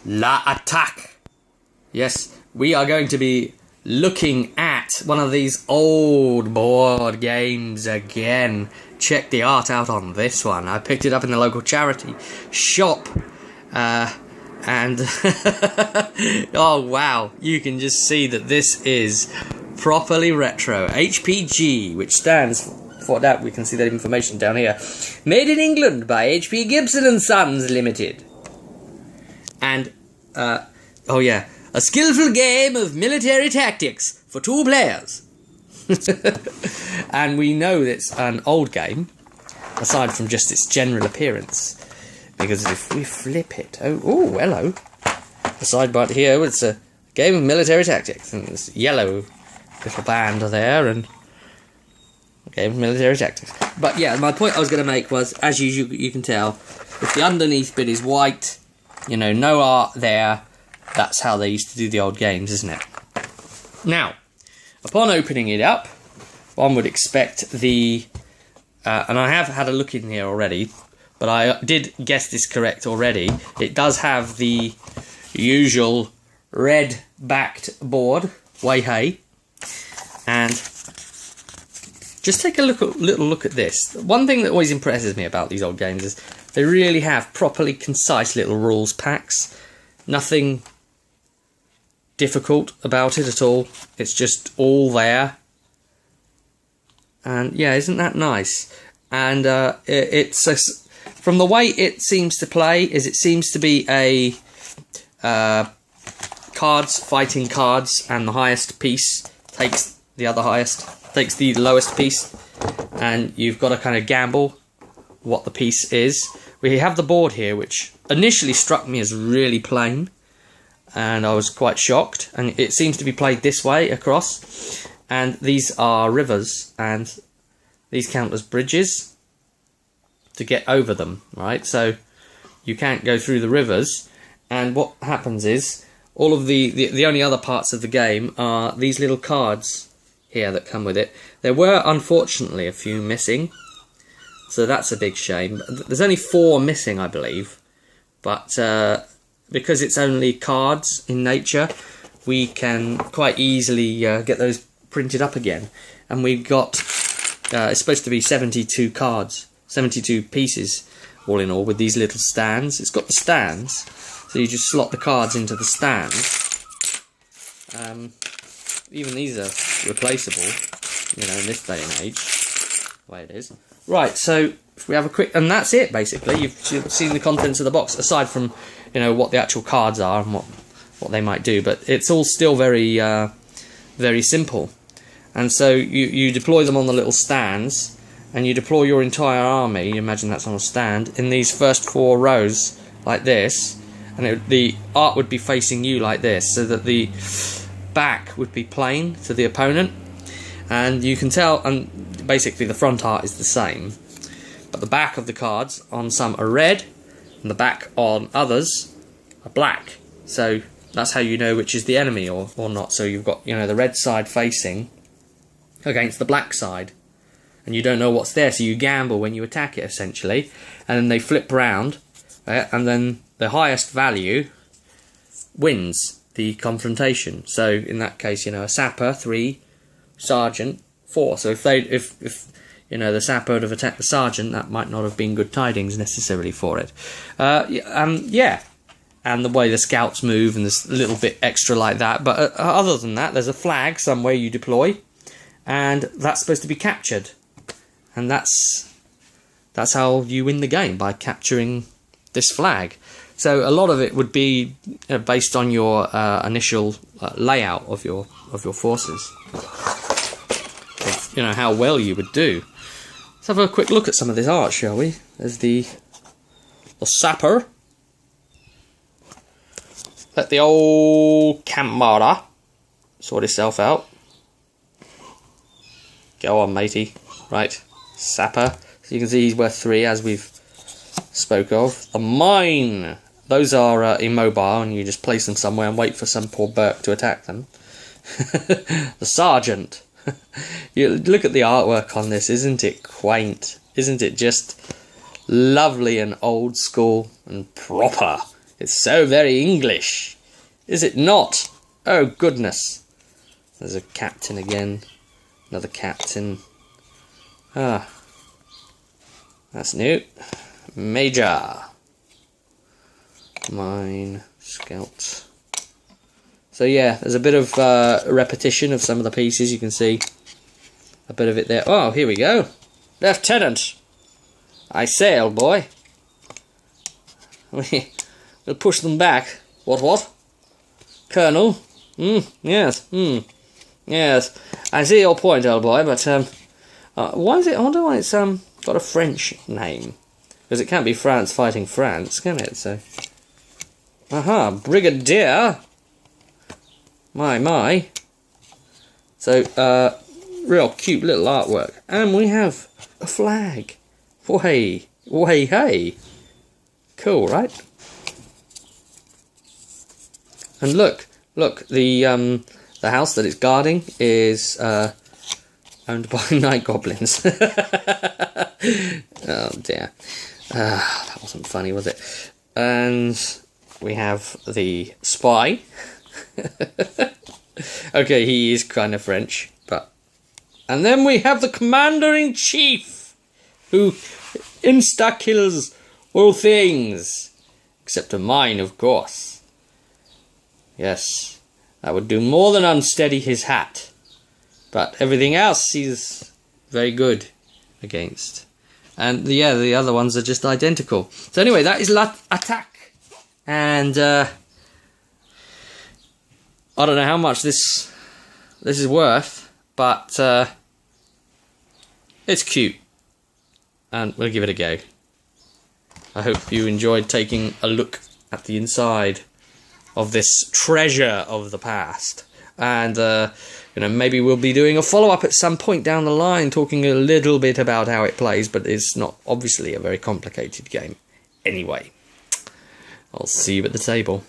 La Attaque. Yes, we are going to be looking at one of these old board games again. Check the art out on this one. I picked it up in the local charity shop. And oh wow, you can just see that this is properly retro. HPG, which stands for that, we can see that information down here. Made in England by HP Gibson and Sons Limited. And oh yeah, a skillful game of military tactics for 2 players. And we know it's an old game, aside from just its general appearance. Because if we flip it... Oh, hello. The sidebar here, it's a game of military tactics. And this yellow little band there, and a game of military tactics. But yeah, my point I was going to make was, as you can tell, if the underneath bit is white, you know, no art there, that's how they used to do the old games, isn't it? Now, upon opening it up, one would expect the... and I have had a look in here already, but I did guess this correct already. It does have the usual red-backed board, Weihe, and just take a little look at this. One thing that always impresses me about these old games is they really have properly concise little rules packs. Nothing difficult about it at all. It's just all there. And yeah, isn't that nice? And it's from the way it seems to play, is it seems to be a fighting cards, and the highest piece takes the lowest piece, and you've got to kind of gamble what the piece is. We have the board here, which initially struck me as really plain, and I was quite shocked, and it seems to be played this way across, and these are rivers, and these count as bridges to get over them, right? So you can't go through the rivers, and what happens is all of the only other parts of the game are these little cards here that come with it. There were unfortunately a few missing, so that's a big shame. There's only 4 missing, I believe, but because it's only cards in nature, we can quite easily get those printed up again. And we've got it's supposed to be 72 cards, 72 pieces all in all, with these little stands. It's got the stands, so you just slot the cards into the stands. Even these are replaceable, you know, in this day and age, the way it is. Right, so if we have a quick... And that's it, basically. You've seen the contents of the box, aside from, you know, what the actual cards are and what they might do. But it's all still very, very simple. And so you deploy them on the little stands, and you deploy your entire army, you imagine that's on a stand, in these first 4 rows, like this, and the art would be facing you like this, so that the back would be plain to the opponent, and you can tell, and basically the front art is the same, but the back of the cards on some are red, and the back on others are black, so that's how you know which is the enemy or not. So you've got, you know, the red side facing against the black side, and you don't know what's there, so you gamble when you attack it, essentially, and then they flip round, and then the highest value wins the confrontation. So in that case, you know, a sapper 3, sergeant 4. So if you know, the sapper would have attacked the sergeant, that might not have been good tidings necessarily for it. Yeah, and the way the scouts move, and there's a little bit extra like that. But other than that, there's a flag somewhere you deploy, and that's supposed to be captured. And that's how you win the game, by capturing this flag. So a lot of it would be based on your initial layout of your forces. Of, you know, how well you would do. Let's have a quick look at some of this art, shall we? There's the sapper. Let the old camera sort itself out. Go on, matey. Right. Sapper, so you can see he's worth 3, as we've spoke of. The mine, those are immobile, and you just place them somewhere and wait for some poor Burke to attack them. The sergeant, you look at the artwork on this, isn't it quaint? Isn't it just lovely and old school and proper? It's so very English. Is it not? Oh, goodness. There's a captain again. Another captain. Ah. That's new. Major. Mine. Scout. So yeah, there's a bit of repetition of some of the pieces. You can see a bit of it there. Oh, here we go. Lieutenant. I say, old boy. We'll push them back. What? Colonel? Yes. Yes. I see your point, old boy, but why is it? I wonder why it's got a French name. Because it can't be France fighting France, can it? So, aha, Brigadier. My. So, real cute little artwork, and we have a flag. Way, hey. Cool, right? And look, the house that it's guarding is owned by night goblins. Oh dear, that wasn't funny, was it? And we have the spy. Okay, he is kind of French, but... And then we have the Commander-in-Chief, who insta-kills all things. Except a mine, of course. Yes, that would do more than unsteady his hat. But everything else he's very good against. And yeah, the other ones are just identical. So anyway, that is L'Attaque. And I don't know how much this is worth, but it's cute, and we'll give it a go. I hope you enjoyed taking a look at the inside of this treasure of the past, and maybe we'll be doing a follow-up at some point down the line, talking a little bit about how it plays, but it's not obviously a very complicated game. Anyway, I'll see you at the table.